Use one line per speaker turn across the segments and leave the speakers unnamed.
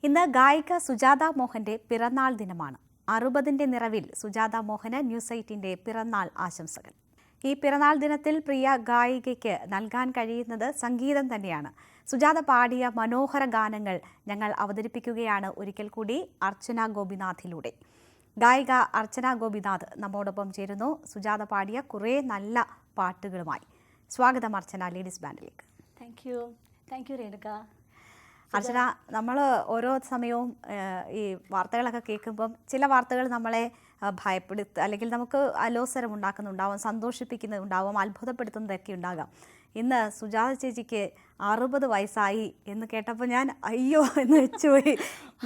ഇന്ന് ഗായിക സുജാത മോഹന്റെ പിറന്നാൾ ദിനമാണ്. 60ന്റെ നിറവിൽ സുജാത മോഹന് ന്യൂസ് 8ന്റെ പിറന്നാൾ ആശംസകൾ. ഈ പിറന്നാൾ ദിനത്തിൽ പ്രിയ ഗായികയ്ക്ക് നൽകാൻ കഴിയുന്നത് സംഗീതം തന്നെയാണ്. സുജാത പാടിയ മനോഹര ഗാനങ്ങൾ ഞങ്ങൾ അവതരിപ്പിക്കുകയാണ് ഒരിക്കൽ കൂടി അർച്ചന ഗോപിനാഥിലൂടെ. ഗായിക അർച്ചന ഗോപിനാഥ് നമ്മോടൊപ്പം ചേരുന്നു, സുജാത പാടിയ കുറേ നല്ല പാട്ടുകളുമായി. സ്വാഗതം അർച്ചന ലേഡീസ് ബാൻഡിലേക്ക്.
Thank you Renuka.
അർച്ചന, നമ്മൾ ഓരോ സമയവും ഈ വാർത്തകളൊക്കെ കേൾക്കുമ്പം ചില വാർത്തകൾ നമ്മളെ ഭയപ്പെടുത്തുക അല്ലെങ്കിൽ നമുക്ക് അലോസരം ഉണ്ടാക്കുന്നുണ്ടാവും, സന്തോഷിപ്പിക്കുന്നുണ്ടാവും, അത്ഭുതപ്പെടുത്തുന്നതൊക്കെ ഉണ്ടാകാം. ഇന്ന് സുജാത ചേച്ചിക്ക് 60 വയസ്സായി എന്ന് കേട്ടപ്പോൾ ഞാൻ അയ്യോ എന്ന് വെച്ചുപോയി.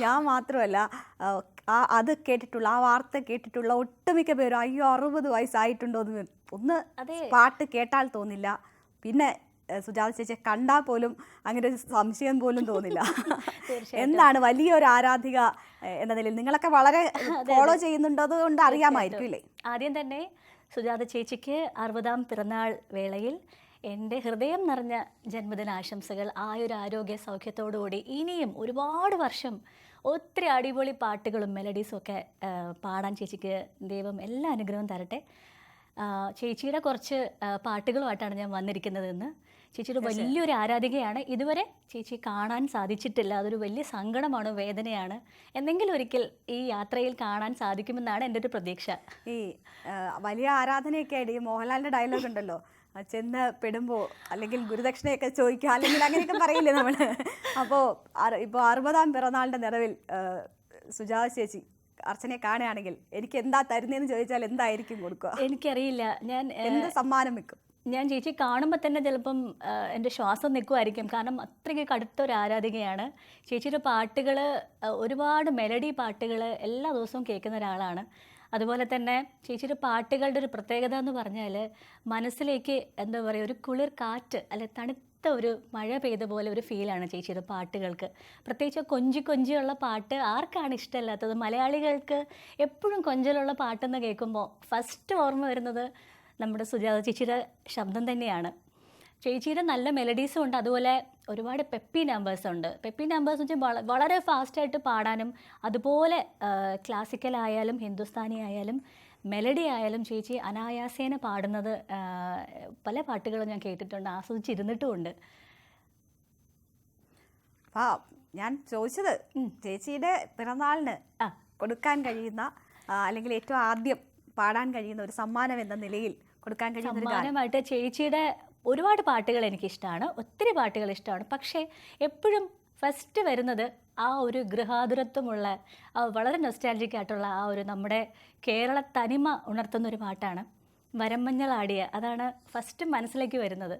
ഞാൻ മാത്രമല്ല, അത് കേട്ടിട്ടുള്ള ആ വാർത്ത കേട്ടിട്ടുള്ള ഒട്ടുമിക്ക പേരും അയ്യോ 60 വയസ്സായിട്ടുണ്ടോ എന്ന് ഒന്ന് പാട്ട് കേട്ടാൽ തോന്നില്ല, പിന്നെ സുജാത ചേച്ചിയെ കണ്ടാൽ പോലും അങ്ങനെ ഒരു സംശയം പോലും തോന്നില്ല. എന്താണ് വലിയൊരു ആരാധിക എന്ന നിലയിൽ നിങ്ങളൊക്കെ വളരെ ഫോളോ ചെയ്യുന്നുണ്ടോ കൊണ്ട് അറിയാമായിരിക്കും അല്ലേ?
ആദ്യം തന്നെ സുജാത ചേച്ചിക്ക് 60ാം പിറന്നാൾ വേളയിൽ എൻ്റെ ഹൃദയം നിറഞ്ഞ ജന്മദിനാശംസകൾ. ഒരു ആരോഗ്യ സൗഖ്യത്തോടുകൂടി ഇനിയും ഒരുപാട് വർഷം ഒത്തിരി അടിപൊളി പാട്ടുകളും മെലഡീസും ഒക്കെ പാടാൻ ചേച്ചിക്ക് ദൈവം എല്ലാ അനുഗ്രഹവും തരട്ടെ. ചേച്ചിയുടെ കുറച്ച് പാട്ടുകളുമായിട്ടാണ് ഞാൻ വന്നിരിക്കുന്നതെന്ന്. ചേച്ചിയുടെ വലിയൊരു ആരാധികയാണ്. ഇതുവരെ ചേച്ചി കാണാൻ സാധിച്ചിട്ടില്ല. അതൊരു വലിയ സങ്കടമാണ്, വേദനയാണ്. എന്തെങ്കിലും ഒരിക്കൽ ഈ യാത്രയിൽ കാണാൻ സാധിക്കുമെന്നാണ് എൻ്റെ ഒരു പ്രതീക്ഷ.
ഈ വലിയ ആരാധനയൊക്കെ ആയിട്ട് ഈ മോഹൻലാലിൻ്റെ ഡയലോഗ് ഉണ്ടല്ലോ, ചെന്ന് പെടുമ്പോൾ അല്ലെങ്കിൽ ഗുരുദക്ഷിണയൊക്കെ ചോദിക്കുക അല്ലെങ്കിൽ അങ്ങനെയൊക്കെ പറയില്ലേ നമ്മൾ. അപ്പോൾ 60ാം പിറന്നാളിൻ്റെ നിറവിൽ സുജാത ചേച്ചി അർച്ചനയെ കാണുകയാണെങ്കിൽ എനിക്ക് എന്താ തരുന്നതെന്ന് ചോദിച്ചാൽ എന്തായിരിക്കും കൊടുക്കുക?
എനിക്കറിയില്ല. ഞാൻ
എന്ത് സമ്മാനം വെക്കും?
ഞാൻ ചേച്ചി കാണുമ്പോൾ തന്നെ ചിലപ്പം എൻ്റെ ശ്വാസം നിൽക്കുമായിരിക്കും. കാരണം അത്രയ്ക്ക് കടുത്തൊരു ആരാധികയാണ്. ചേച്ചിയുടെ പാട്ടുകൾ, ഒരുപാട് മെലഡി പാട്ടുകൾ എല്ലാ ദിവസവും കേൾക്കുന്ന ഒരാളാണ്. അതുപോലെ തന്നെ ചേച്ചിയുടെ പാട്ടുകളുടെ ഒരു പ്രത്യേകത എന്ന് പറഞ്ഞാൽ മനസ്സിലേക്ക് എന്താ പറയുക, ഒരു കുളിർ കാറ്റ് അല്ലെ തണുത്ത ഒരു മഴ പെയ്ത പോലെ ഒരു ഫീലാണ് ചേച്ചിയുടെ പാട്ടുകൾക്ക്. പ്രത്യേകിച്ച് കൊഞ്ചിയുള്ള പാട്ട് ആർക്കാണ് ഇഷ്ടമല്ലാത്തത്? മലയാളികൾക്ക് എപ്പോഴും കൊഞ്ചലുള്ള പാട്ടെന്ന് കേൾക്കുമ്പോൾ ഫസ്റ്റ് ഓർമ്മ വരുന്നത് നമ്മുടെ സുജാത ചേച്ചിയുടെ ശബ്ദം തന്നെയാണ്. ചേച്ചിയുടെ നല്ല മെലഡീസും ഉണ്ട്, അതുപോലെ ഒരുപാട് പെപ്പി നമ്പേഴ്സ് ഉണ്ട്. പെപ്പി നമ്പേഴ്സ് വെച്ചാൽ വളരെ ഫാസ്റ്റായിട്ട് പാടാനും, അതുപോലെ ക്ലാസിക്കലായാലും ഹിന്ദുസ്ഥാനി ആയാലും മെലഡി ആയാലും ചേച്ചി അനായാസേന പാടുന്നത് പല പാട്ടുകളും ഞാൻ കേട്ടിട്ടുണ്ട്, ആസ്വദിച്ചിരുന്നിട്ടുമുണ്ട്.
ഞാൻ ചോദിച്ചത് ചേച്ചിയുടെ പിറന്നാളിന് കൊടുക്കാൻ കഴിയുന്ന അല്ലെങ്കിൽ ഏറ്റവും ആദ്യം പാടാൻ കഴിയുന്ന ഒരു സമ്മാനം എന്ന നിലയിൽ കൊടുക്കാൻ കഴിയുന്ന
സമ്മാനമായിട്ട് ചേച്ചിയുടെ ഒരുപാട് പാട്ടുകൾ എനിക്കിഷ്ടമാണ്, ഒത്തിരി പാട്ടുകൾ ഇഷ്ടമാണ്. പക്ഷേ എപ്പോഴും ഫസ്റ്റ് വരുന്നത് ആ ഒരു ഗൃഹാതുരത്വമുള്ള വളരെ നൊസ്റ്റാൾജിക് ആയിട്ടുള്ള ആ ഒരു നമ്മുടെ കേരള തനിമ ഉണർത്തുന്ന ഒരു പാട്ടാണ് വരമഞ്ഞളാടിയ. അതാണ് ഫസ്റ്റ് മനസ്സിലേക്ക് വരുന്നത്.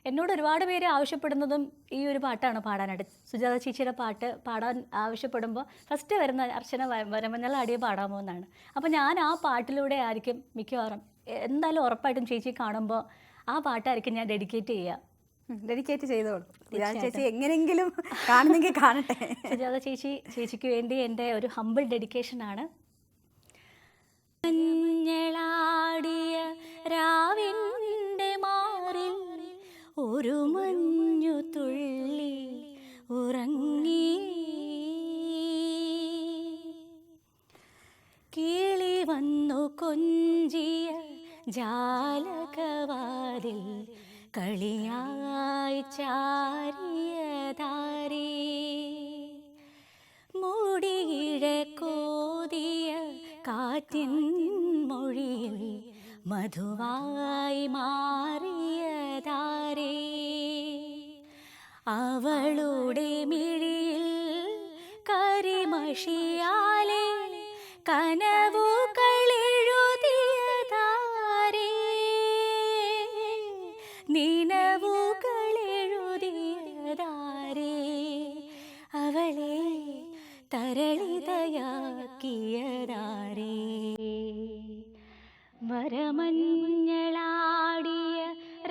എന്നോട് ഒരുപാട് പേര് ആവശ്യപ്പെടുന്നതും ഈ ഒരു പാട്ടാണ് പാടാനായിട്ട്. സുജാത ചേച്ചിയുടെ പാട്ട് പാടാൻ ആവശ്യപ്പെടുമ്പോൾ ഫസ്റ്റ് വരുന്ന അർച്ചന വരമഞ്ഞളാടിയ പാടാമോ എന്നാണ്. അപ്പോൾ ഞാൻ ആ പാട്ടിലൂടെ ആയിരിക്കും മിക്കവാറും, എന്തായാലും ഉറപ്പായിട്ടും ചേച്ചി കാണുമ്പോൾ ആ പാട്ടായിരിക്കും ഞാൻ
ഡെഡിക്കേറ്റ് ചെയ്തോളൂ. ചേച്ചി എങ്ങനെയെങ്കിലും കാണുന്നെങ്കിൽ കാണട്ടെ.
സുജാത ചേച്ചിക്ക് വേണ്ടി എൻ്റെ ഒരു ഹമ്പിൾ ഡെഡിക്കേഷനാണ്. മഞ്ഞളാടിയ രാവിൻ്റെ മാറിൽ ഒരു മഞ്ഞു തുള്ളി ഉറങ്ങി, കിളി വന്നു കൊഞ്ചിയ ജാലകവാതിൽ കളിയായി ചാരിയതാരേ, മുടിയിഴ കോതിയ കാറ്റിൻ മൊഴിയിൽ മധുവായി മാറിയതാരേ, അവളുടെ മിഴിയിൽ കരിമഷിയാലെ കനവുകളെഴുതിയതാരേ, നിനവുകളെഴുതിയതാരേ, അവളെ തരളിതയാക്കിയതാരേ, വരമഞ്ഞളാടിയ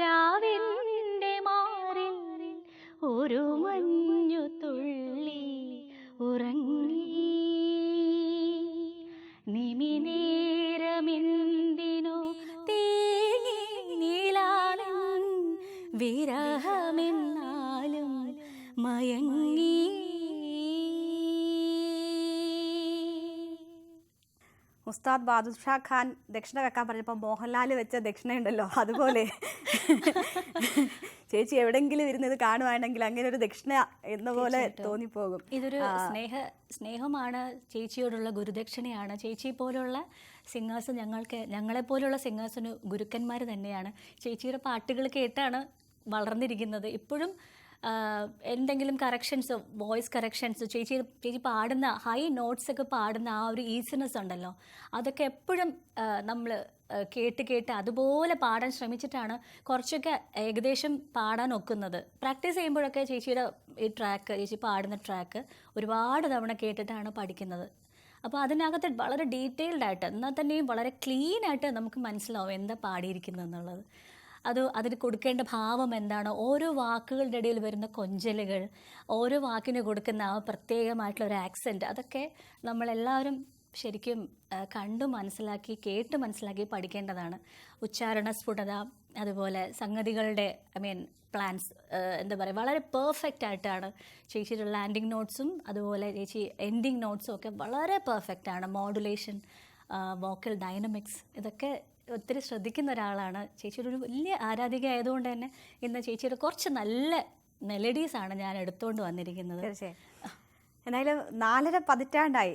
രാവിൻ്റെ മാറിൽ ഒരു മഞ്ഞു തുള്ളി ഉറങ്ങി, നിമിനേരമെന്തിനോ തേങ്ങി നീലാലൻ വിരഹമെന്നാലും മയങ്ങി.
ഉസ്താദ് ബാദുഷാ ഖാൻ ദക്ഷിണ വെക്കാൻ പറഞ്ഞപ്പോൾ മോഹൻലാൽ വെച്ച ദക്ഷിണയുണ്ടല്ലോ, അതുപോലെ ചേച്ചി എവിടെങ്കിലും ഇരുന്ന് ഇത് കാണുവാണെങ്കിൽ അങ്ങനെ ഒരു ദക്ഷിണ എന്ന പോലെ തോന്നിപ്പോകും.
ഇതൊരു സ്നേഹമാണ്, ചേച്ചിയോടുള്ള ഗുരുദക്ഷിണയാണ്. ചേച്ചി പോലുള്ള സിംഗേഴ്സ് ഞങ്ങളെപ്പോലുള്ള സിംഗേഴ്സിന് ഗുരുക്കന്മാർ തന്നെയാണ്. ചേച്ചിയുടെ പാട്ടുകൾ കേട്ടാണ് വളർന്നിരിക്കുന്നത്. ഇപ്പോഴും എന്തെങ്കിലും കറക്ഷൻസ്, വോയിസ് കറക്ഷൻസ്, ചേച്ചി പാടുന്ന ഹൈ നോട്ട്സ് ഒക്കെ പാടുന്ന ആ ഒരു ഈസിനെസ് ഉണ്ടല്ലോ, അതൊക്കെ എപ്പോഴും നമ്മൾ കേട്ട് അതുപോലെ പാടാൻ ശ്രമിച്ചിട്ടാണ് കുറച്ചൊക്കെ ഏകദേശം പാടാൻ ഒക്കുന്നത്. പ്രാക്ടീസ് ചെയ്യുമ്പോഴൊക്കെ ചേച്ചിയുടെ ഈ ട്രാക്ക്, ചേച്ചി പാടുന്ന ട്രാക്ക് ഒരുപാട് തവണ കേട്ടിട്ടാണ് പഠിക്കുന്നത്. അപ്പോൾ അതിനകത്ത് വളരെ ഡീറ്റെയിൽഡ് ആയിട്ട്, എന്നാൽ തന്നെയും വളരെ ക്ലീൻ ആയിട്ട് നമുക്ക് മനസ്സിലാവും എന്താ പാടിയിരിക്കുന്നത് എന്നുള്ളത്. അതിന് കൊടുക്കേണ്ട ഭാവം എന്താണ്, ഓരോ വാക്കുകളുടെ ഇടയിൽ വരുന്ന കൊഞ്ചലുകൾ, ഓരോ വാക്കിന് കൊടുക്കുന്ന ആ പ്രത്യേകമായിട്ടുള്ള ഒരു ആക്സെൻറ്റ്, അതൊക്കെ നമ്മളെല്ലാവരും ശരിക്കും കണ്ടു മനസ്സിലാക്കി, കേട്ട് മനസ്സിലാക്കി പഠിക്കേണ്ടതാണ്. ഉച്ചാരണ സ്ഫുടത, അതുപോലെ സംഗതികളുടെ പ്ലാൻസ്, എന്താ പറയുക, വളരെ പെർഫെക്റ്റ് ആയിട്ടാണ് ചേച്ചിയുടെ ലാൻഡിങ് നോട്ട്സും അതുപോലെ ചേച്ചി എൻഡിങ് നോട്ട്സും ഒക്കെ വളരെ പെർഫെക്റ്റ് ആണ്. മോഡുലേഷൻ, വോക്കൽ ഡൈനമിക്സ്, ഇതൊക്കെ ഒത്തിരി ശ്രദ്ധിക്കുന്ന ഒരാളാണ്. ചേച്ചിയുടെ ഒരു വലിയ ആരാധിക ആയതുകൊണ്ട് തന്നെ ഇന്ന് ചേച്ചിയുടെ കുറച്ച് നല്ല മെലഡീസാണ് ഞാൻ എടുത്തുകൊണ്ട് വന്നിരിക്കുന്നത്.
തീർച്ചയായും. എന്തായാലും 4.5 പതിറ്റാണ്ടായി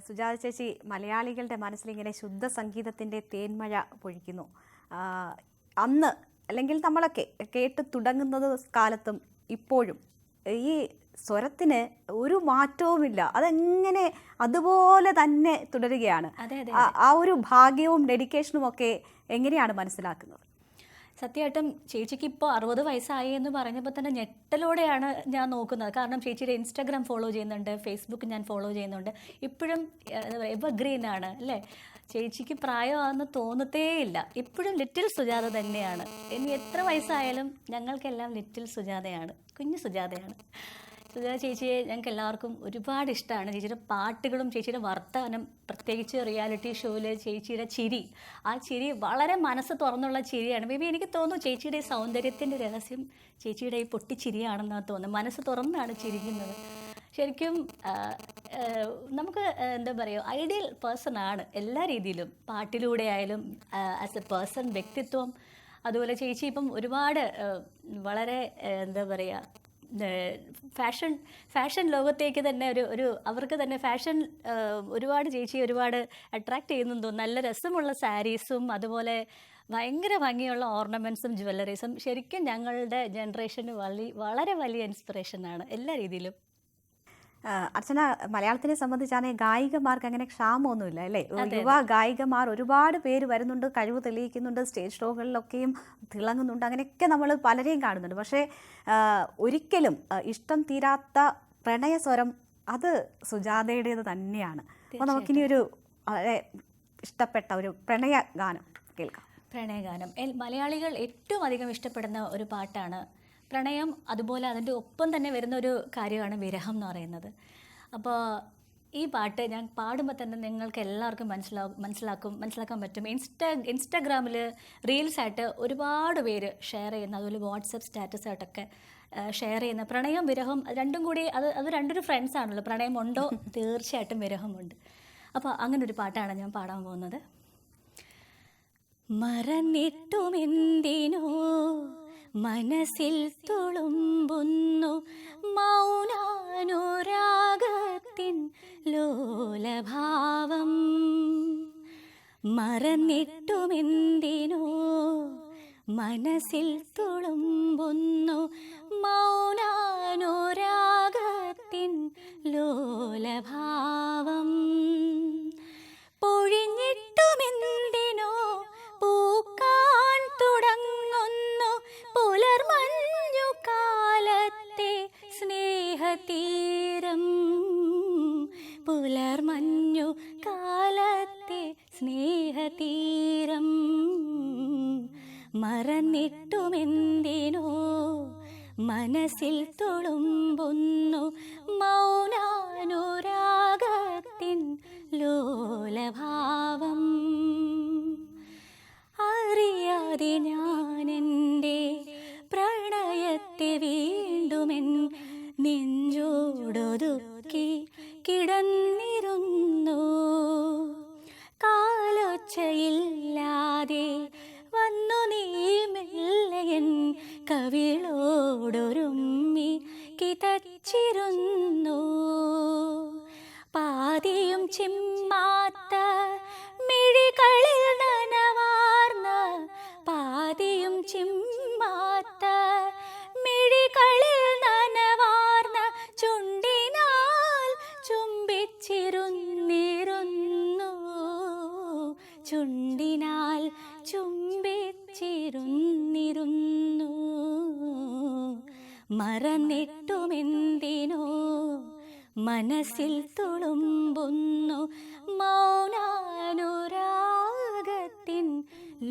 സുജാത ചേച്ചി മലയാളികളുടെ മനസ്സിലിങ്ങനെ ശുദ്ധ സംഗീതത്തിൻ്റെ തേന്മഴ പൊഴിക്കുന്നു. അന്ന് അല്ലെങ്കിൽ നമ്മളൊക്കെ കേട്ട് തുടങ്ങുന്നത് കാലത്തും ഇപ്പോഴും ഈ സ്വരത്തിന് ഒരു മാറ്റവുമില്ല, അതെങ്ങനെ അതുപോലെ തന്നെ തുടരുകയാണ്. ആ ഒരു ഭാഗ്യവും ഡെഡിക്കേഷനും ഒക്കെ എങ്ങനെയാണ് മനസ്സിലാക്കുന്നത്?
സത്യമായിട്ടും ചേച്ചിക്ക് ഇപ്പോൾ 60 വയസ്സായി എന്ന് പറഞ്ഞപ്പോൾ തന്നെ ഞെട്ടലോടെയാണ് ഞാൻ നോക്കുന്നത്. കാരണം ചേച്ചിയുടെ ഇൻസ്റ്റാഗ്രാം ഫോളോ ചെയ്യുന്നുണ്ട്, ഫേസ്ബുക്ക് ഞാൻ ഫോളോ ചെയ്യുന്നുണ്ട്. ഇപ്പോഴും എവർഗ്രീൻ ആണ് അല്ലേ? ചേച്ചിക്ക് പ്രായമാണെന്ന് തോന്നത്തേയില്ല. ഇപ്പോഴും ലിറ്റിൽ സുജാത തന്നെയാണ്. ഇനി എത്ര വയസ്സായാലും ഞങ്ങൾക്കെല്ലാം ലിറ്റിൽ സുജാതയാണ്, കുഞ്ഞു സുജാതയാണ്. സുജാത ചേച്ചിയെ ഞങ്ങൾക്ക് എല്ലാവർക്കും ഒരുപാട് ഇഷ്ടമാണ്. ചേച്ചിയുടെ പാട്ടുകളും ചേച്ചിയുടെ വർത്തമാനം, പ്രത്യേകിച്ച് റിയാലിറ്റി ഷോയിൽ ചേച്ചിയുടെ ചിരി, ആ ചിരി വളരെ മനസ്സ് തുറന്നുള്ള ചിരിയാണ്. മേ ബി എനിക്ക് തോന്നുന്നു ചേച്ചിയുടെ ഈ സൗന്ദര്യത്തിൻ്റെ രഹസ്യം ചേച്ചിയുടെ ഈ പൊട്ടിച്ചിരിയാണെന്നാണ് തോന്നുന്നത്. മനസ്സ് തുറന്നാണ് ചിരിക്കുന്നത്. ശരിക്കും നമുക്ക് എന്താ പറയുക, ഐഡിയൽ പേഴ്സൺ ആണ് എല്ലാ രീതിയിലും, പാട്ടിലൂടെ ആയാലും ആസ് എ പേഴ്സൺ, വ്യക്തിത്വം. അതുപോലെ ചേച്ചി ഇപ്പം ഒരുപാട് വളരെ എന്താ പറയുക, ഫാഷൻ ലോകത്തേക്ക് തന്നെ ഒരു അവർക്ക് തന്നെ ഫാഷൻ ഒരുപാട് ചേച്ചി ഒരുപാട് അട്രാക്റ്റ് ചെയ്യുന്നു. നല്ല രസമുള്ള സാരീസും അതുപോലെ ഭയങ്കര ഭംഗിയുള്ള ഓർണമെൻറ്റ്സും ജ്വല്ലറീസും ശരിക്കും ഞങ്ങളുടെ ജനറേഷന് വളരെ വലിയ ഇൻസ്പിറേഷനാണ് എല്ലാ രീതിയിലും.
അർച്ചന, മലയാളത്തിനെ സംബന്ധിച്ചാണെങ്കിൽ ഗായികമാർക്ക് അങ്ങനെ ക്ഷാമമൊന്നുമില്ല അല്ലേ? യുവ ഗായികമാർ ഒരുപാട് പേര് വരുന്നുണ്ട്, കഴിവ് തെളിയിക്കുന്നുണ്ട്, സ്റ്റേജ് ഷോകളിലൊക്കെയും തിളങ്ങുന്നുണ്ട്, അങ്ങനെയൊക്കെ നമ്മൾ പലരെയും കാണുന്നുണ്ട്. പക്ഷേ ഒരിക്കലും ഇഷ്ടം തീരാത്ത പ്രണയസ്വരം അത് സുജാതയുടേത് തന്നെയാണ്. അപ്പോൾ നമുക്കിനി ഒരു വളരെ ഇഷ്ടപ്പെട്ട ഒരു പ്രണയ ഗാനം കേൾക്കാം.
പ്രണയഗാനം മലയാളികൾ ഏറ്റവും അധികം ഇഷ്ടപ്പെടുന്ന ഒരു പാട്ടാണ് പ്രണയം. അതുപോലെ അതിൻ്റെ ഒപ്പം തന്നെ വരുന്ന ഒരു കാര്യമാണ് വിരഹം എന്ന് പറയുന്നത്. അപ്പോൾ ഈ പാട്ട് ഞാൻ പാടുമ്പോൾ തന്നെ നിങ്ങൾക്ക് എല്ലാവർക്കും മനസ്സിലാക്കാൻ പറ്റും. ഇൻസ്റ്റാഗ്രാമിൽ റീൽസായിട്ട് ഒരുപാട് പേര് ഷെയർ ചെയ്യുന്ന, അതുപോലെ വാട്സപ്പ് സ്റ്റാറ്റസ് ആയിട്ടൊക്കെ ഷെയർ ചെയ്യുന്ന പ്രണയം വിരഹം രണ്ടും കൂടി, അത് രണ്ടൊരു ഫ്രണ്ട്സ് ആണല്ലോ. പ്രണയമുണ്ടോ? തീർച്ചയായിട്ടും വിരഹമുണ്ട്. അപ്പോൾ അങ്ങനെ ഒരു പാട്ടാണ് ഞാൻ പാടാൻ പോകുന്നത്. മറന്നിട്ടുമെന്തിനോ മനസ്സിൽ തുളുമ്പുന്നു മൗനാനുരാഗത്തിൻ ലോലഭാവം. മറന്നിട്ടുമെന്തിനോ മനസ്സിൽ തുളുമ്പുന്നു മൗനാനുരാഗത്തിൻ ലോലഭാവം. പൊഴിഞ്ഞിട്ടുമെന്തിനോ പൂക്കാൻ തുടങ്ങുന്നു പുലർമഞ്ഞു കാലത്തെ സ്നേഹതീരം. പുലർമഞ്ഞു കാലത്തെ സ്നേഹതീരം. മറന്നിട്ടുമെന്തിനോ മനസ്സിൽ തുളുമ്പുന്നു മൗനാനുരാഗത്തിൻ ലോലഭാവം. അറിയാതെ ഞാനെൻ്റെ പ്രണയത്തെ വീണ്ടുമെൻ നെഞ്ചോടൊതുക്കി കിടന്നിരുന്നു. കവിളോടൊരുമ്മി കിതച്ചിരുന്നു. പാതിയും ചിമ്മാത്ത മിഴികളിൽ നനവാർന്ന, പാതിയും ചിമ്മാത്ത മിഴികളിൽ നനവാർന്ന ചുണ്ടിനാൽ ചുംബിച്ചിരുന്നിരുന്നു, ചുണ്ടിനാൽ ചുംബിച്ചിരുന്നിരുന്നു. മറന്നിട്ടുമെന്തിനോ മനസ്സിൽ തുളുമ്പുന്നു മൗനാനുരാഗത്തിൻ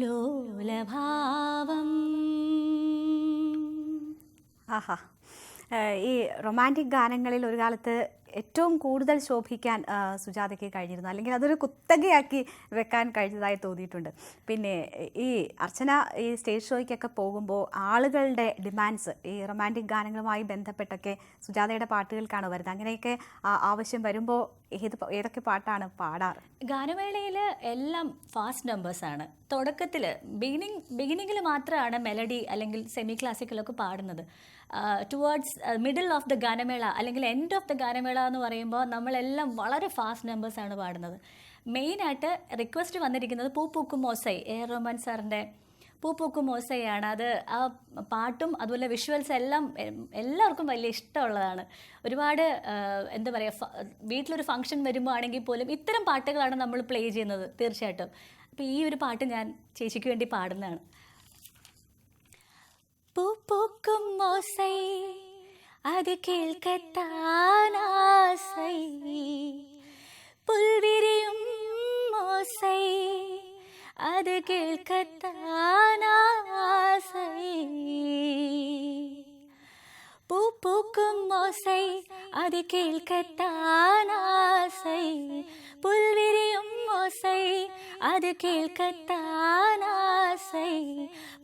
ലോലഭാവം.
ആഹാ, ഈ റൊമാൻറ്റിക് ഗാനങ്ങളിൽ ഒരു കാലത്ത് ഏറ്റവും കൂടുതൽ ശോഭിക്കാൻ സുജാതയ്ക്ക് കഴിഞ്ഞിരുന്നു, അല്ലെങ്കിൽ അതൊരു കുത്തകയാക്കി വെക്കാൻ കഴിഞ്ഞതായി തോന്നിയിട്ടുണ്ട്. പിന്നെ ഈ അർച്ചന ഈ സ്റ്റേജ് ഷോയ്ക്കൊക്കെ പോകുമ്പോൾ ആളുകളുടെ ഡിമാൻഡ്സ് ഈ റൊമാൻറ്റിക് ഗാനങ്ങളുമായി ബന്ധപ്പെട്ടൊക്കെ സുജാതയുടെ പാട്ടുകൾക്കാണ് വരുന്നത്. അങ്ങനെയൊക്കെ ആവശ്യം വരുമ്പോൾ ഏതൊക്കെ പാട്ടാണ് പാടാറ്?
ഗാനമേളയിൽ എല്ലാം ഫാസ്റ്റ് നമ്പേഴ്സാണ്. തുടക്കത്തിൽ ബിഗിനിങ്ങിൽ മാത്രമാണ് മെലഡി അല്ലെങ്കിൽ സെമി ക്ലാസിക്കലൊക്കെ പാടുന്നത്. ടുവേർഡ്സ് മിഡിൽ ഓഫ് ദ ഗാനമേള അല്ലെങ്കിൽ എൻഡ് ഓഫ് ദ ഗാനമേള എന്ന് പറയുമ്പോൾ നമ്മളെല്ലാം വളരെ ഫാസ്റ്റ് നമ്പേഴ്സാണ് പാടുന്നത്. മെയിനായിട്ട് റിക്വസ്റ്റ് വന്നിരിക്കുന്നത് പൂപ്പൂക്കും മോസൈ, എ.ആർ. റഹ്മാൻ സാറിൻ്റെ പൂപ്പൂക്കും മോസൈയാണ്. അത് ആ പാട്ടും അതുപോലെ വിഷ്വൽസ് എല്ലാം എല്ലാവർക്കും വലിയ ഇഷ്ടമുള്ളതാണ്. ഒരുപാട് എന്താ പറയുക, വീട്ടിലൊരു ഫംഗ്ഷൻ വരുമ്പോൾ ആണെങ്കിൽ പോലും ഇത്തരം പാട്ടുകളാണ് നമ്മൾ പ്ലേ ചെയ്യുന്നത് തീർച്ചയായിട്ടും. അപ്പോൾ ഈ ഒരു പാട്ട് ഞാൻ ചേച്ചിക്ക് വേണ്ടി പാടുന്നതാണ്. പൂപ്പൂക്കും മോസൈ അത് കേൾക്കത്താനാസൈ, പുൽവിരിയും മോസൈ അത് കേൾക്കത്താനാസൈ. പൂപ്പൂക്കും മോസൈ അത് കേൾക്കത്താനാസൈ, പുൽവിരിയും മോസൈ അത് കേൾക്കത്താനാസൈ.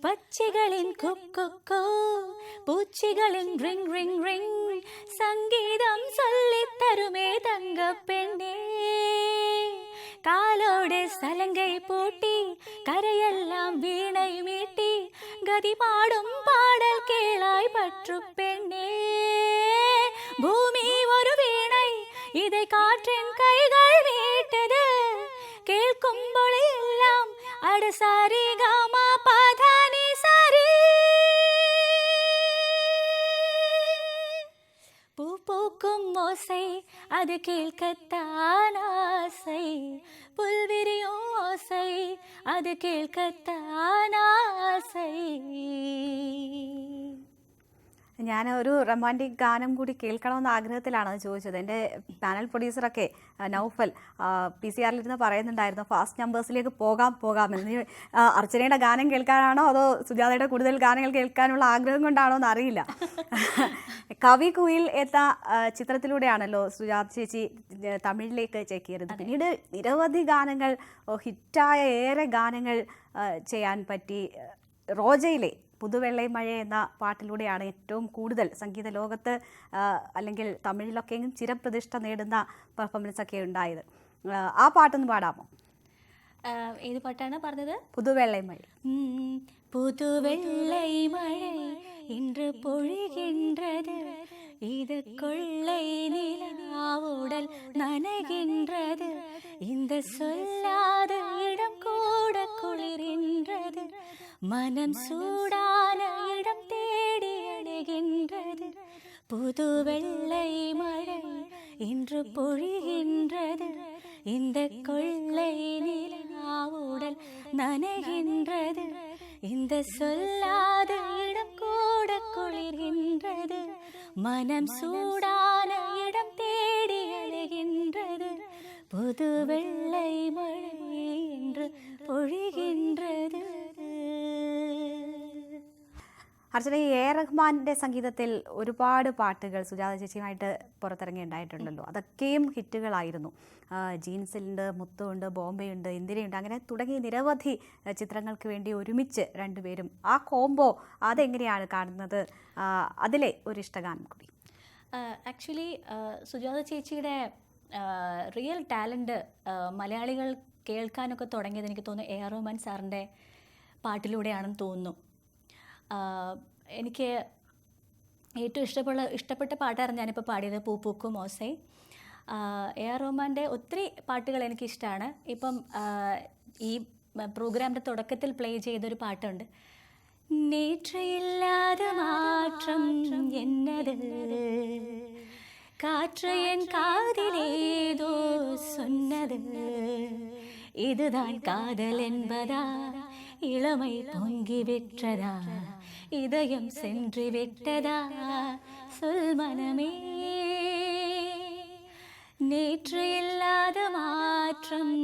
പക്ഷികളിൻ കുക്കു, പൂച്ചികളിൻ റിങ് റിങ് റിങ്, സംഗീതം ചൊല്ലിത്തരുമേ തങ്കപ്പെണ്ണേ. കാലോടെ സലങ്കൈ പൂട്ടി കരയെല്ലാം വീണൈ മീട്ടി, ഗതി പാടും പാടൽ കേളായി പറ്റുപ്പെണ്ണേ. ഭൂമി ഒരു വീണை ഇதை காற்றின் கைகள் மீட்டது, കേൾക്കുമ്പോൾ എല്ലാം അട സാരി ഗമ പധാനി സാരി. പൂപ്പൂക്കും ഓസை அது கேட்கத்தான் ஆசை, புல்விரியும் ஓசை அது கேட்கத்தான் ஆசை.
ഞാൻ ഒരു റൊമാൻറ്റിക് ഗാനം കൂടി കേൾക്കണമെന്ന ആഗ്രഹത്തിലാണ് അത് ചോദിച്ചത്. എൻ്റെ പാനൽ പ്രൊഡ്യൂസറൊക്കെ നൗഫൽ PCR-ലിരുന്ന് പറയുന്നുണ്ടായിരുന്നു ഫാസ്റ്റ് നമ്പേഴ്സിലേക്ക് പോകാമെന്ന്. അർച്ചനയുടെ ഗാനം കേൾക്കാനാണോ അതോ സുജാതയുടെ കൂടുതൽ ഗാനങ്ങൾ കേൾക്കാനുള്ള ആഗ്രഹം കൊണ്ടാണോ എന്ന് അറിയില്ല. കവി കുയിൽ എന്ന ചിത്രത്തിലൂടെയാണല്ലോ സുജാത ചേച്ചി തമിഴിലേക്ക് ചേക്കേറിയത്. പിന്നീട് നിരവധി ഗാനങ്ങൾ, ഹിറ്റായ ഏറെ ഗാനങ്ങൾ ചെയ്യാൻ പറ്റി. റോജയിലെ പുതുവെള്ളൈ മഴ എന്ന പാട്ടിലൂടെയാണ് ഏറ്റവും കൂടുതൽ സംഗീത ലോകത്ത് അല്ലെങ്കിൽ തമിഴിലൊക്കെയും ചിരപ്രതിഷ്ഠ നേടുന്ന പെർഫോമൻസ് ഒക്കെ ഉണ്ടായത്. ആ പാട്ടൊന്ന് പാടാമോ?
ഏത് പാട്ടാണ് പറഞ്ഞത്?
പുതുവെള്ളൈ മഴ.
പുതുവെള്ളൈ മഴ ഇன்று பொழிகின்றது, இது கொள்ளை நிலாவுடல் நனைகின்றது, இந்த சொல்லாத இடம் கூட குளிர்கின்றது, மனம் சூடான இடம் தேடி அடைகின்றது. புது வெள்ளை மழை இன்று பொழிகின்றது, இந்த கொள்ளை நிலாவுடல் நனைகின்றது, இந்த சொல்லாத இடம் கூட குளிர்கின்றது, மனம் சூடான இடம் தேடி அலைகின்றது, புது வெள்ளை மழை என்று பொழிகின்றது.
അർച്ചന, A.R. റഹ്മാൻ്റെ സംഗീതത്തിൽ ഒരുപാട് പാട്ടുകൾ സുജാത ചേച്ചിയുമായിട്ട് പുറത്തിറങ്ങിയിട്ടുണ്ടല്ലോ. അതൊക്കെയും ഹിറ്റുകളായിരുന്നു. ജീൻസിലുണ്ട്, മുത്തുണ്ട്, ബോംബെയുണ്ട്, ഇന്ദിരയുണ്ട്, അങ്ങനെ തുടങ്ങി നിരവധി ചിത്രങ്ങൾക്ക് വേണ്ടി ഒരുമിച്ച് രണ്ടുപേരും ആ കോംബോ അതെങ്ങനെയാണ് കാണുന്നത്? അതിലെ ഒരു ഇഷ്ടഗാനം കൂടി.
ആക്ച്വലി സുജാത ചേച്ചിയുടെ റിയൽ ടാലൻറ്റ് മലയാളികൾ കേൾക്കാനൊക്കെ തുടങ്ങിയത് എനിക്ക് തോന്നുന്നു A.R. റഹ്മാൻ സാറിൻ്റെ പാട്ടിലൂടെയാണെന്ന് തോന്നുന്നു. എനിക്ക് ഏറ്റവും ഇഷ്ടപ്പെട്ട പാട്ടായിരുന്നു ഞാനിപ്പോൾ പാടിയത് പൂപ്പൂക്കും ഓസൈ. AR റഹ്മാൻ്റെ ഒത്തിരി പാട്ടുകൾ എനിക്കിഷ്ടമാണ്. ഇപ്പം ഈ പ്രോഗ്രാമിൻ്റെ തുടക്കത്തിൽ പ്ലേ ചെയ്തൊരു പാട്ടുണ്ട്, നേற்று இல்லாத மாற்றம் என்னது, காற்று என் காதிலேதோ சொன்னது, இதுதான் காதல் என்பதா, இளமை பொங்கி விட்டதா, இதயம் சென்று விட்டதா, சொல் மனமே, நேற்று இல்லாத மாற்றம்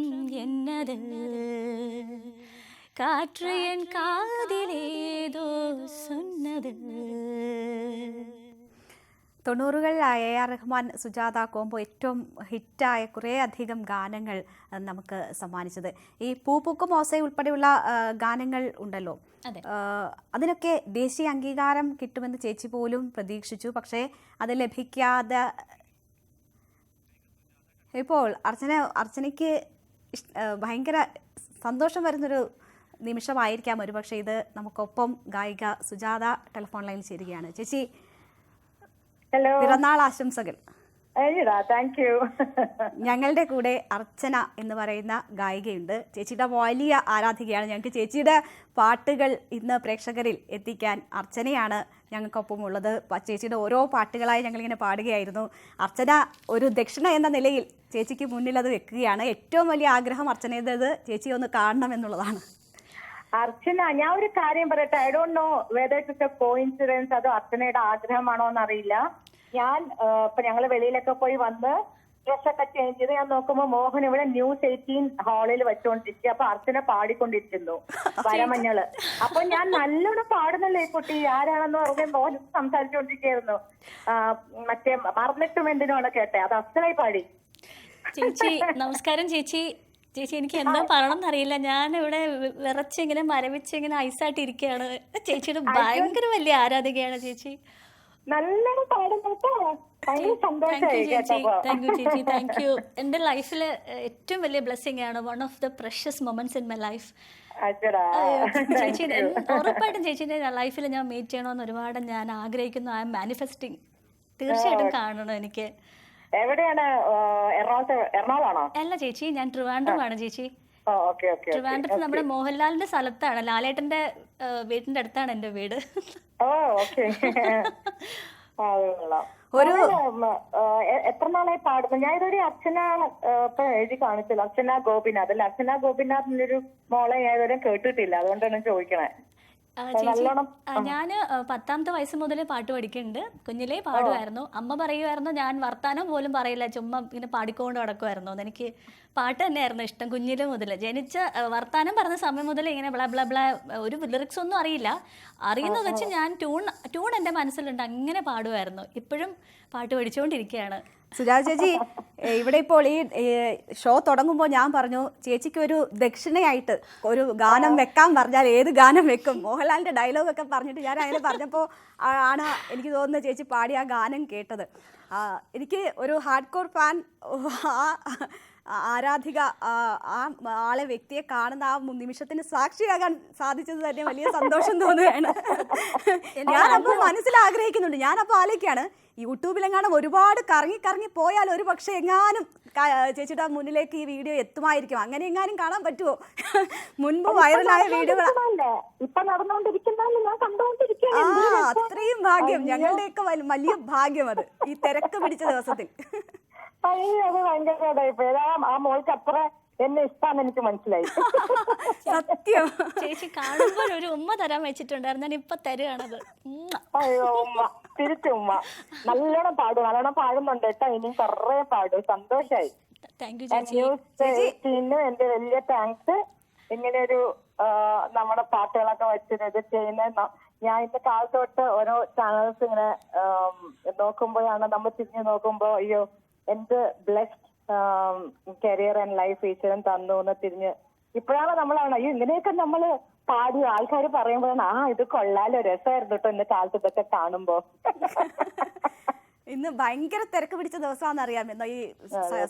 என்னது, കാറ്റ് എൻ കാതിലേതോ സൊന്നത്.
90കളിൽ AR റഹ്മാൻ സുജാത കോംബോ ഏറ്റവും ഹിറ്റായ കുറേ അധികം ഗാനങ്ങൾ നമുക്ക് സമ്മാനിച്ചത്. ഈ പൂപ്പൂക്കും ഓസൈ ഉൾപ്പെടെയുള്ള ഗാനങ്ങൾ ഉണ്ടല്ലോ, അതിനൊക്കെ ദേശീയ അംഗീകാരം കിട്ടുമെന്ന് ചേച്ചി പോലും പ്രതീക്ഷിച്ചു. പക്ഷേ അത് ലഭിക്കാതെ ഇപ്പോൾ അർച്ചനയ്ക്ക് ഭയങ്കര സന്തോഷം വരുന്നൊരു നിമിഷമായിരിക്കാം ഒരു പക്ഷേ ഇത്. നമുക്കൊപ്പം ഗായിക സുജാത ടെലിഫോൺ ലൈനിൽ ചേരുകയാണ്. ചേച്ചി, പിറന്നാൾ ആശംസകൾ.
Thank you.
ഞങ്ങളുടെ കൂടെ അർച്ചന എന്ന് പറയുന്ന ഗായികയുണ്ട്. ചേച്ചിയുടെ വലിയ ആരാധികയാണ്. ഞങ്ങൾക്ക് ചേച്ചിയുടെ പാട്ടുകൾ ഇന്ന് പ്രേക്ഷകരിൽ എത്തിക്കാൻ അർച്ചനയാണ് ഞങ്ങൾക്കൊപ്പം ഉള്ളത്. ചേച്ചിയുടെ ഓരോ പാട്ടുകളായി ഞങ്ങളിങ്ങനെ പാടുകയായിരുന്നു. അർച്ചന ഒരു ദക്ഷിണ എന്ന നിലയിൽ ചേച്ചിക്ക് മുന്നിൽ അത് വെക്കുകയാണ്. ഏറ്റവും വലിയ ആഗ്രഹം അർച്ചനയുടേത് ചേച്ചി ഒന്ന് കാണണം എന്നുള്ളതാണ്.
അർച്ചന, ഞാൻ ഒരു കാര്യം പറയട്ടെ. I don't know whether it is a coincidence, അതോ അർച്ചനയുടെ ആഗ്രഹമാണോ എന്നറിയില്ല. ഞാൻ ഇപ്പൊ ഞങ്ങള് വെളിയിലൊക്കെ പോയി വന്ന് ഡ്രസ്സൊക്കെ ചേഞ്ച് ചെയ്ത് ഞാൻ നോക്കുമ്പോ മോഹൻ ഇവിടെ News 18 ഹാളിൽ വെച്ചോണ്ടിരിക്കുക. അപ്പൊ അർച്ചന പാടിക്കൊണ്ടിരിക്കുന്നു വരമഞ്ഞള്. അപ്പൊ ഞാൻ നല്ലോണം പാടുന്നല്ലേ ഈ കുട്ടി, ആരാണെന്ന് പറഞ്ഞ മോഹൻ സംസാരിച്ചുകൊണ്ടിരിക്കുകയായിരുന്നു. മറ്റേ മറന്നിട്ടും എന്തിനാണ് കേട്ടെ, അത് അർച്ചനായി പാടി.
ചേച്ചി നമസ്കാരം. ചേച്ചി എനിക്ക് എന്താ പറയണം എന്നറിയില്ല. ഞാൻ ഇവിടെ വിറച്ചിങ്ങനെ മരവിച്ചിങ്ങനെ ഐസായിട്ട് ഇരിക്കുകയാണ്. ചേച്ചിയുടെ ഭയങ്കര വലിയ ആരാധികയാണ് ചേച്ചി.
നല്ലോണം പാടുന്നുട്ടോ.
താങ്ക് യു ചേച്ചി, താങ്ക് യു. എൻ്റെ ലൈഫിൽ ഏറ്റവും വലിയ ബ്ലെസ്സിങ് ആണ്. One of the precious moments in my life. ചേച്ചി ഉറപ്പായിട്ടും ചേച്ചിന്റെ ലൈഫിൽ ഞാൻ മീറ്റ് ചെയ്യണമെന്ന് ഒരുപാട് ഞാൻ ആഗ്രഹിക്കുന്നു. I M manifesting. തീർച്ചയായിട്ടും കാണണം എനിക്ക്.
എവിടെയാണ്? എറണാകുളമാണോ?
അല്ല ചേച്ചി, ഞാൻ ട്രിവാൻഡ്രമാണ് ചേച്ചി. ട്രിവാൻഡ്രത്ത് നമ്മുടെ മോഹൻലാലിന്റെ സ്ഥലത്താണ്. ലാലേട്ടന്റെ വീടിന്റെ അടുത്താണ് എന്റെ വീട്.
എത്ര നാളായി പാടുന്നു? ഞാൻ ഇതൊരു അർച്ചന ഇപ്പൊ എഴുതി കാണിച്ചല്ലോ, അർച്ചന ഗോപിനാഥ് അല്ല? അർച്ചന ഗോപിനാഥിന്റെ മോളെ ഞാൻ ഇതുവരെ കേട്ടിട്ടില്ല, അതുകൊണ്ടാണ് ചോദിക്കണേ.
ഞാൻ 10ാമത്തെ വയസ്സ് മുതൽ പാട്ട് പഠിക്കുന്നുണ്ട്. കുഞ്ഞിലേ പാടുമായിരുന്നു. അമ്മ പറയുമായിരുന്നു ഞാൻ വർത്താനം പോലും പറയില്ല, ചുമ്മാ ഇങ്ങനെ പാടിക്കൊണ്ട് നടക്കുമായിരുന്നു. എനിക്ക് പാട്ട് തന്നെയായിരുന്നു ഇഷ്ടം കുഞ്ഞിലെ മുതൽ. ജനിച്ച വർത്താനം പറഞ്ഞ സമയം മുതൽ ഇങ്ങനെ ബ്ല ബ്ല ബ്ല, ഒരു ലിറിക്സ് ഒന്നും അറിയില്ല. അറിയുന്നത് വെച്ച് ഞാൻ ട്യൂൺ എൻ്റെ മനസ്സിലുണ്ട്, അങ്ങനെ പാടുമായിരുന്നു. ഇപ്പോഴും പാട്ട് പഠിച്ചുകൊണ്ടിരിക്കുകയാണ്.
സുജാത ചേച്ചി, ഇവിടെ ഇപ്പോൾ ഈ ഷോ തുടങ്ങുമ്പോൾ ഞാൻ പറഞ്ഞു ചേച്ചിക്ക് ഒരു ദക്ഷിണയായിട്ട് ഒരു ഗാനം വെക്കാൻ പറഞ്ഞാൽ ഏത് ഗാനം വെക്കും? മോഹൻലാലിന്റെ ഡയലോഗൊക്കെ പറഞ്ഞിട്ട് ഞാൻ അങ്ങനെ പറഞ്ഞപ്പോൾ ആണ് എനിക്ക് തോന്നുന്നത് ചേച്ചി പാടി ആ ഗാനം കേട്ടത്. എനിക്ക് ഒരു ഹാർഡ് കോർ ഫാൻ, ആരാധിക, ആ ആളെ വ്യക്തിയെ കാണുന്ന ആ നിമിഷത്തിന് സാക്ഷിയാകാൻ സാധിച്ചത് തന്നെ വലിയ സന്തോഷം തോന്നുകയാണ്. ഞാനപ്പോൾ മനസ്സിൽ ആഗ്രഹിക്കുന്നുണ്ട്. ഞാനപ്പോൾ ആലോചിക്കുകയാണ്, യൂട്യൂബിലെങ്ങാനും ഒരുപാട് കറങ്ങി പോയാൽ ഒരു പക്ഷേ എങ്ങാനും ചേച്ചിയുടെ മുന്നിലേക്ക് ഈ വീഡിയോ എത്തുമായിരിക്കും. അങ്ങനെ എങ്ങാനും കാണാൻ പറ്റുമോ? മുൻപ് വൈറലായ വീഡിയോകൾ അത്രയും ഭാഗ്യം, ഞങ്ങളുടെയൊക്കെ വലിയ ഭാഗ്യം അത്, ഈ തിരക്ക് പിടിച്ച ദിവസത്തിൽ.
അത് ഭയങ്കര ആ മോൾക്ക് അത്ര എന്നെ ഇഷ്ടമാണെന്ന് എനിക്ക് മനസ്സിലായി.
സത്യം.
ചേച്ചി കാണുമ്പോൾ ഒരു ഉമ്മ തരാൻ വെച്ചിട്ടുണ്ടായിരുന്നു, ഞാൻ ഇപ്പൊ തരുകയാണത്.
അയ്യോ ഉമ്മ, തിരിച്ചു ഉമ്മ. നല്ലോണം പാടുന്നുണ്ട് കേട്ടോ. ഇനിയും കുറേ പാടും. സന്തോഷായി. News 18 എന്റെ വലിയ താങ്ക്സ്. ഇങ്ങനെയൊരു നമ്മുടെ പാട്ടുകളൊക്കെ വെച്ചിട്ട് ചെയ്യുന്ന ഞാൻ ഇന്ന് കാലത്തോട്ട് ഓരോ ചാനൽസ് ഇങ്ങനെ നോക്കുമ്പോഴാണ്, നമ്മൾ തിരിഞ്ഞു നോക്കുമ്പോ അയ്യോ എന്ത് ബ്ലെസ്ഡ് കരിയർ ആൻഡ് ലൈഫ് ഈശ്വരൻ തന്നു എന്ന് തിരിഞ്ഞ് ഇപ്പോഴാണ് നമ്മളാണ് അയ്യോ ഇങ്ങനെയൊക്കെ നമ്മള് പാടി ആൾക്കാർ പറയുമ്പോഴാണ് ഇത് കൊള്ളാലോ, രസമായിരുന്നു കേട്ടോ ഇന്ന് കാലത്ത് ഇതൊക്കെ കാണുമ്പോ.
ഇന്ന് ഭയങ്കര തിരക്ക് പിടിച്ച ദിവസമാണെന്ന് അറിയാം. ഇന്ന് ഈ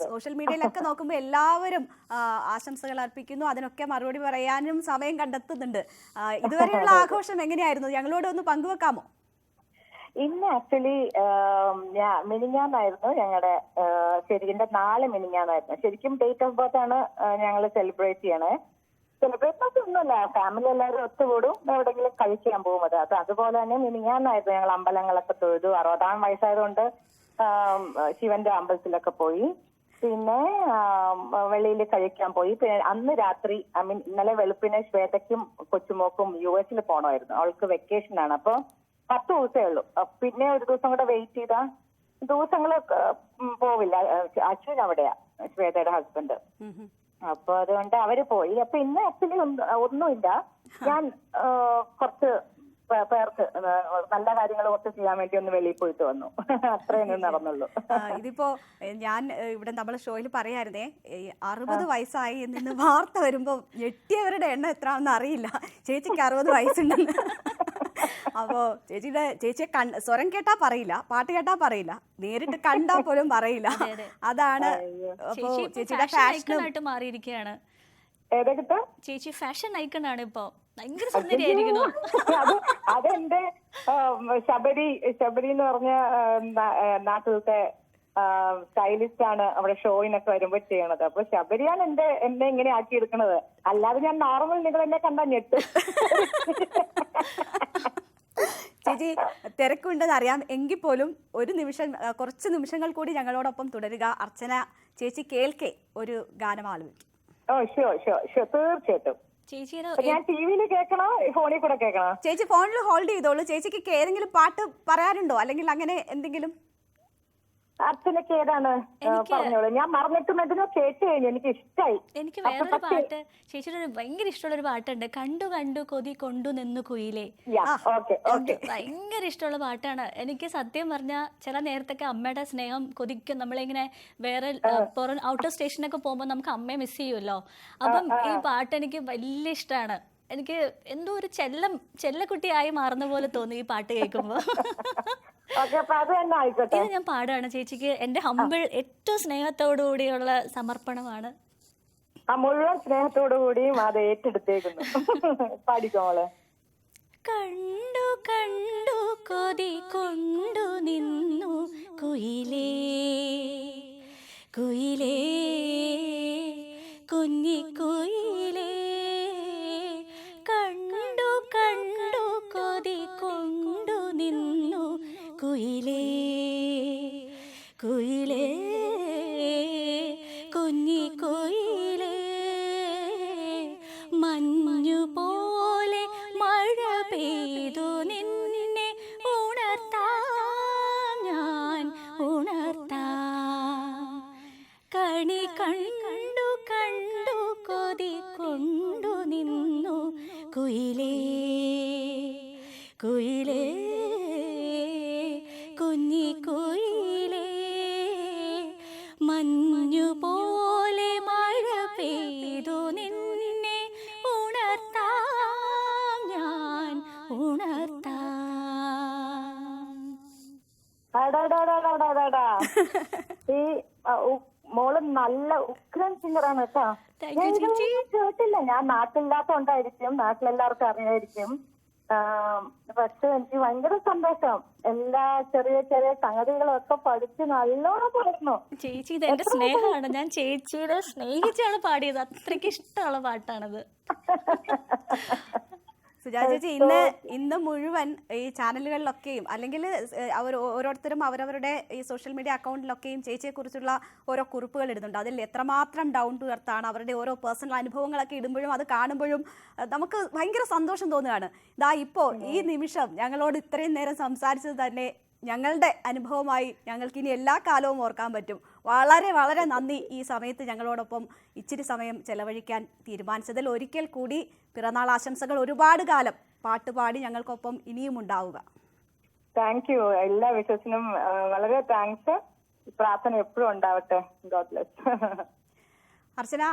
സോഷ്യൽ മീഡിയയിലൊക്കെ നോക്കുമ്പോൾ എല്ലാവരും ആശംസകൾ അർപ്പിക്കുന്നു, അതിനൊക്കെ മറുപടി പറയാനും സമയം കണ്ടെത്തുന്നുണ്ട്. ഇതുവരെയുള്ള ആഘോഷം എങ്ങനെയായിരുന്നു? ഞങ്ങളോട് ഒന്ന് പങ്കുവെക്കാമോ?
ഇന്ന് ആക്ച്വലി മിനിഞ്ഞാന്നായിരുന്നു ഞങ്ങളുടെ ശരിക്കും നാളെ മിനിഞ്ഞാന്നായിരുന്നു. ശരിക്കും ഡേറ്റ് ഓഫ് ബർത്ത് ആണ് ഞങ്ങൾ സെലിബ്രേറ്റ് ചെയ്യണേ. സെലിബ്രേറ്റ് ഒന്നുമല്ല, ഫാമിലി എല്ലാവരും ഒത്തുകൂടും, എവിടെയെങ്കിലും കഴിക്കാൻ പോകും. അത് അതുപോലെ തന്നെ മിനിഞ്ഞാന്നായിരുന്നു ഞങ്ങൾ അമ്പലങ്ങളൊക്കെ തൊഴുതു. 60-ാം വയസ്സായതുകൊണ്ട് ശിവന്റെ അമ്പലത്തിലൊക്കെ പോയി. പിന്നെ വെളിയിൽ കഴിക്കാൻ പോയി. പിന്നെ അന്ന് രാത്രി ഇന്നലെ വെളുപ്പിനെ ശ്വേതയ്ക്കും കൊച്ചുമോക്കും US പോകണമായിരുന്നു. അവൾക്ക് വെക്കേഷൻ ആണ്. അപ്പൊ 10 ദിവസമേ ഉള്ളൂ. പിന്നെ ഒരു ദിവസം കൂടെ വെയിറ്റ് ചെയ്താ ദിവസങ്ങള് പോവില്ല. അശ്വിൻ അവിടെയാ, ശ്വേതയുടെ ഹസ്ബൻഡ്. അപ്പൊ അതുകൊണ്ട് അവര് പോയി. അപ്പൊ ഇന്ന് ആക്ച്വലി ഒന്നുമില്ല. ഞാൻ കുറച്ച് പേർക്ക് നല്ല കാര്യങ്ങൾ കുറച്ച് ചെയ്യാൻ വേണ്ടി ഒന്ന് വെളിയിൽ പോയിട്ട് വന്നു. അത്രയൊന്നും നടന്നുള്ളൂ.
ഇതിപ്പോ ഞാൻ ഇവിടെ നമ്മളെ ഷോയിൽ പറയായിരുന്നേ, 60 വയസ്സായി എന്ന് വാർത്ത വരുമ്പോ ഞെട്ടിയവരുടെ എണ്ണം എത്രയാണെന്ന് അറിയില്ല. ചേച്ചിക്ക് 60 വയസ്സുണ്ടെന്ന്. അപ്പോ ചേച്ചിയെ സ്വരം കേട്ടാ പറയില്ല, പാട്ട് കേട്ടാ പറയില്ല, നേരിട്ട് കണ്ടാ പോലും പറയില്ല. അതാണ് അപ്പോ ചേച്ചിയുടെ ഫാഷനായിട്ട്
മാറിയിരിക്കുകയാണ്.
ചേച്ചി
ഫാഷൻ ഐക്കണാണ് ഇപ്പൊ. ഭയങ്കര സുന്ദരിയായിരിക്കുന്നു.
അതെന്റെ ശബരി എന്ന് പറഞ്ഞ നാട്ടിലത്തെ സ്റ്റൈലിസ്റ്റ് ആണ് അവിടെ ഷോയിനൊക്കെ വരുമ്പോ ചെയ്യണത്. അപ്പൊ ശബരിയാണ് എന്നെ ഇങ്ങനെ ആക്കിയെടുക്കണത്. അല്ലാതെ ഞാൻ നോർമൽ നിങ്ങൾ എന്നെ കണ്ടാ ഞെട്ടും.
ചേച്ചി തിരക്കുണ്ടെന്ന് അറിയാം, എങ്കിൽ പോലും ഒരു നിമിഷം, കുറച്ച് നിമിഷങ്ങൾ കൂടി ഞങ്ങളോടൊപ്പം തുടരുക. അർച്ചന ചേച്ചി കേൾക്കെ ഒരു ഗാനം ആലപിക്കും.
തീർച്ചയായിട്ടും. ഞാൻ ടിവിയിൽ കേൾക്കണോ, ഫോണിൽ കൂടെ കേൾക്കണോ?
ചേച്ചി ഫോണിൽ ഹോൾഡ് ചെയ്തോളൂ. ചേച്ചിക്ക് ഏതെങ്കിലും പാട്ട് പറയാനുണ്ടോ, അല്ലെങ്കിൽ അങ്ങനെ എന്തെങ്കിലും?
അർച്ചനക്ക് ഏതാണ് പറഞ്ഞോളൂ. ഞാൻ മറന്നിട്ടും എന്തിനോ കേട്ട് കഴിഞ്ഞു. എനിക്ക് ഇഷ്ടമായി.
എനിക്ക് വേറൊരു പാട്ട്, ചേച്ചിയുടെ ഭയങ്കര ഇഷ്ടമുള്ള ഒരു പാട്ടുണ്ട്, കണ്ടു കണ്ടു കൊതി കൊണ്ടു നിന്നു കുയിലേ. ഭയങ്കര ഇഷ്ടമുള്ള പാട്ടാണ് എനിക്ക്. സത്യം പറഞ്ഞാൽ ചില നേരത്തൊക്കെ അമ്മയുടെ സ്നേഹം കൊതിക്കും. നമ്മളിങ്ങനെ വേറെ പുറം ഔട്ടർ സ്റ്റേഷനൊക്കെ പോകുമ്പോൾ നമുക്ക് അമ്മയെ മിസ് ചെയ്യുമല്ലോ. അപ്പം ഈ പാട്ട് എനിക്ക് വലിയ ഇഷ്ടമാണ്. എനിക്ക് എന്തോ ഒരു ചെല്ലക്കുട്ടിയായി മാറുന്ന പോലെ തോന്നി ഈ പാട്ട് കേൾക്കുമ്പോ. ഇത് ഞാൻ പാടാണ് ചേച്ചിക്ക്. എന്റെ ഹമ്പിൾ ഏറ്റവും സ്നേഹത്തോടു കൂടിയുള്ള സമർപ്പണമാണ്.
മുഴുവൻ സ്നേഹത്തോടു കൂടിയും അത് ഏറ്റെടുത്തേക്കുന്നു. പാടിക്കോളെ.
കണ്ടു കണ്ടു കൊതി കൊണ്ടു നിന്നു കുയിലേ കുയിലേ കുഞ്ഞിക്കുയിലേ, കണ്ടു കണ്ടു കൊതി കൊണ്ടു നിന്നു കുയിലേ കുയിലേ കുഞ്ഞിക്കുയിലേ, മഞ്ഞു പോലെ മഴ പെയ്തു നിന്നെ ഉണർത്താം ഞാൻ ഉണർത്താം, കണി കണ്ടു കണ്ടു കൊതി കൊണ്ടു നിന്നു കുയിലേ കുയിലേ കുഞ്ഞിക്കുയിലേ, മഞ്ഞു പോലെ മഴ പെയ്തു നിന്നെ ഉണർത്താം ഞാൻ ഉണർത്താം.
ഈ മോള് നല്ല ഉഗ്രൻ സിംഗറാണ് കേട്ടോ. കേട്ടില്ല, ഞാൻ നാട്ടിലില്ലാത്തോണ്ടായിരിക്കും, നാട്ടിലെല്ലാവർക്കും അറിയായിരിക്കും. പക്ഷെ എനിക്ക് ഭയങ്കര സന്തോഷം. എല്ലാ ചെറിയ ചെറിയ സംഗതികളും ഒക്കെ പഠിച്ച് നല്ലോണം പാടുന്നു.
ചേച്ചി ഇത് എന്റെ സ്നേഹമാണ്. ഞാൻ ചേച്ചിയുടെ സ്നേഹിച്ചാണ് പാടിയത്. അത്രയ്ക്ക് ഇഷ്ടമുള്ള പാട്ടാണത്.
സുജാത ചേച്ചി, ഇന്ന് മുഴുവൻ ഈ ചാനലുകളിലൊക്കെയും അല്ലെങ്കിൽ ഓരോരുത്തരും അവരവരുടെ ഈ സോഷ്യൽ മീഡിയ അക്കൗണ്ടിലൊക്കെയും ചേച്ചിയെക്കുറിച്ചുള്ള ഓരോ കുറിപ്പുകൾ ഇടുന്നുണ്ട്. അതിൽ എത്രമാത്രം ഡൗൺ ടു എർത്ത് ആണ്, അവരുടെ ഓരോ പേഴ്സണൽ അനുഭവങ്ങളൊക്കെ ഇടുമ്പോഴും അത് കാണുമ്പോഴും നമുക്ക് ഭയങ്കര സന്തോഷം തോന്നുകയാണ്. ഇതാ ഇപ്പോൾ ഈ നിമിഷം ഞങ്ങളോട് ഇത്രയും നേരം സംസാരിച്ചത് തന്നെ ഞങ്ങളുടെ അനുഭവമായി ഞങ്ങൾക്ക് ഇനി എല്ലാ കാലവും ഓർക്കാൻ പറ്റും. വളരെ വളരെ നന്ദി ഈ സമയത്ത് ഞങ്ങളോടൊപ്പം ഇച്ചിരി സമയം ചെലവഴിക്കാൻ തീരുമാനിച്ചതിൽ. ഒരിക്കൽ കൂടി പിറന്നാൾ ആശംസകൾ. ഒരുപാട് കാലം പാട്ടുപാടി ഞങ്ങൾക്കൊപ്പം ഇനിയും ഉണ്ടാവുക.
Thank you. എല്ലാ വിശ്വസിനും വളരെ താങ്ക്സ്. പ്രാർത്ഥന എപ്പോഴും ഉണ്ടാവട്ടെ. God bless.
അർച്ചന,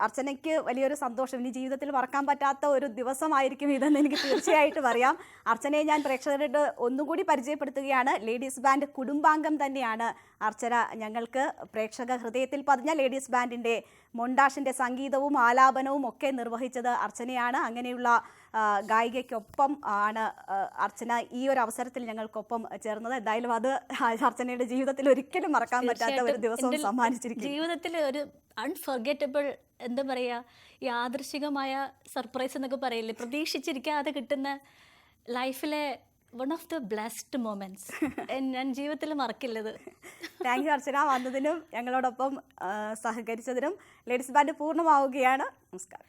അർച്ചനയ്ക്ക് വലിയൊരു സന്തോഷം, ഇനി ജീവിതത്തിൽ മറക്കാൻ പറ്റാത്ത ഒരു ദിവസമായിരിക്കും ഇതെന്ന് എനിക്ക് തീർച്ചയായിട്ടും അറിയാം. അർച്ചനയെ ഞാൻ പ്രേക്ഷകരുടെ ഒന്നുകൂടി പരിചയപ്പെടുത്തുകയാണ്. ലേഡീസ് ബാൻഡ് കുടുംബാംഗം തന്നെയാണ് അർച്ചന. ഞങ്ങൾക്ക് പ്രേക്ഷക ഹൃദയത്തിൽ പതിഞ്ഞ ലേഡീസ് ബാൻഡിൻ്റെ മൊണ്ടാഷിൻ്റെ സംഗീതവും ആലാപനവും ഒക്കെ നിർവഹിച്ചത് അർച്ചനയാണ്. അങ്ങനെയുള്ള ഗായികയ്ക്കൊപ്പം ആണ് അർച്ചന ഈ ഒരു അവസരത്തിൽ ഞങ്ങൾക്കൊപ്പം ചേർന്നത്. എന്തായാലും അത് അർച്ചനയുടെ ജീവിതത്തിൽ ഒരിക്കലും മറക്കാൻ പറ്റാത്ത ഒരു ദിവസവും സമ്മാനിച്ചിരിക്കും.
ജീവിതത്തിൽ ഒരു അൺഫർഗറ്റബിൾ, എന്താ പറയുക, യാദൃശികമായ സർപ്രൈസ് എന്നൊക്കെ പറയില്ലേ, പ്രതീക്ഷിച്ചിരിക്കാതെ കിട്ടുന്ന ലൈഫിലെ one of the blessed moments. ഞാൻ ജീവിതത്തിൽ മറക്കില്ലത്.
താങ്ക് യു അർച്ചന, വന്നതിനും ഞങ്ങളോടൊപ്പം സഹകരിച്ചതിനും. ലേഡീസ് ബാൻഡ് പൂർണ്ണമാവുകയാണ്. നമസ്കാരം.